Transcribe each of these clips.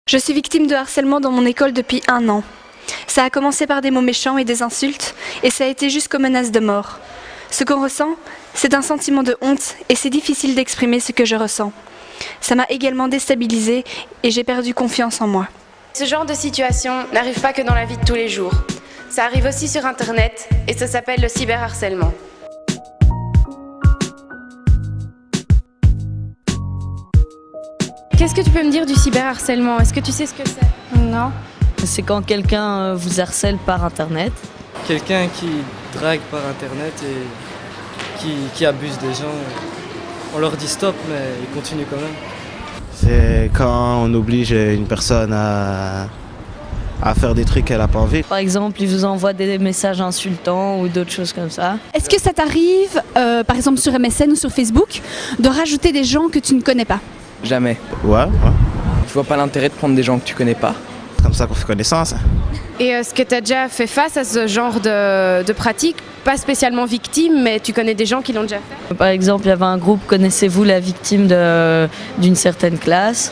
Je suis victime de harcèlement dans mon école depuis 1 an. Ça a commencé par des mots méchants et des insultes, et ça a été jusqu'aux menaces de mort. Ce qu'on ressent, c'est un sentiment de honte, et c'est difficile d'exprimer ce que je ressens. Ça m'a également déstabilisée, et j'ai perdu confiance en moi. Ce genre de situation n'arrive pas que dans la vie de tous les jours. Ça arrive aussi sur Internet, et ça s'appelle le cyberharcèlement. Qu'est-ce que tu peux me dire du cyberharcèlement? Est-ce que tu sais ce que c'est? Non. C'est quand quelqu'un vous harcèle par Internet. Quelqu'un qui drague par Internet et qui abuse des gens. On leur dit stop, mais ils continuent quand même. C'est quand on oblige une personne à faire des trucs qu'elle n'a pas envie. Par exemple, ils vous envoient des messages insultants ou d'autres choses comme ça. Est-ce que ça t'arrive, par exemple sur MSN ou sur Facebook, de rajouter des gens que tu ne connais pas? Jamais. Ouais. Je vois pas l'intérêt de prendre des gens que tu connais pas. C'est comme ça qu'on fait connaissance. Et est-ce que tu as déjà fait face à ce genre de pratique? Pas spécialement victime, mais tu connais des gens qui l'ont déjà fait? Par exemple, il y avait un groupe, connaissez-vous la victime d'une certaine classe?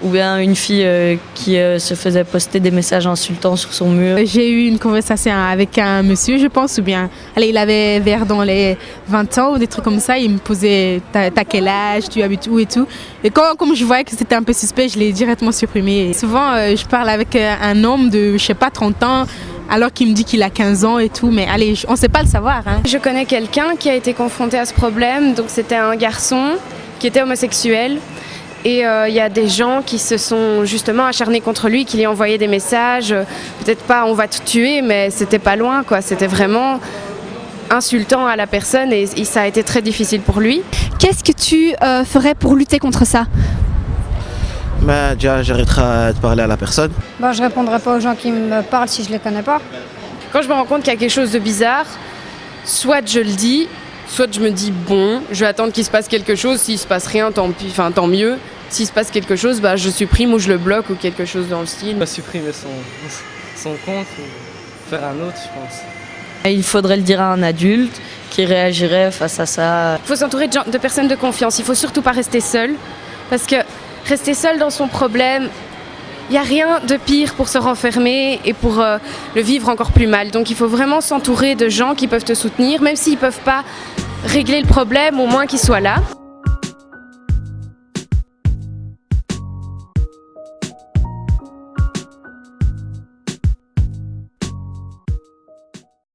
Ou bien une fille qui se faisait poster des messages insultants sur son mur. J'ai eu une conversation avec un monsieur, je pense, ou bien il avait vers dans les 20 ans ou des trucs comme ça. Il me posait t'as quel âge, tu habites où et tout. Et comme je voyais que c'était un peu suspect, je l'ai directement supprimé. Et souvent, je parle avec un homme de, je sais pas, 30 ans, alors qu'il me dit qu'il a 15 ans et tout. Mais allez, on ne sait pas le savoir. Hein. Je connais quelqu'un qui a été confronté à ce problème. Donc c'était un garçon qui était homosexuel. Et il y a des gens qui se sont justement acharnés contre lui, qui lui envoyaient des messages, peut-être pas on va te tuer, mais c'était pas loin, quoi. C'était vraiment insultant à la personne et ça a été très difficile pour lui. Qu'est-ce que tu ferais pour lutter contre ça? Déjà, j'arrêterai de parler à la personne. Je répondrai pas aux gens qui me parlent si je les connais pas. Quand je me rends compte qu'il y a quelque chose de bizarre, soit je le dis, soit je me dis bon, je vais attendre qu'il se passe quelque chose, s'il se passe rien, tant mieux. S'il se passe quelque chose, je supprime ou je le bloque ou quelque chose dans le style. Supprimer son compte ou faire un autre, je pense. Il faudrait le dire à un adulte qui réagirait face à ça. Il faut s'entourer de personnes de confiance, il ne faut surtout pas rester seul. Parce que rester seul dans son problème, il n'y a rien de pire pour se renfermer et pour le vivre encore plus mal. Donc il faut vraiment s'entourer de gens qui peuvent te soutenir, même s'ils ne peuvent pas régler le problème, au moins qu'ils soient là.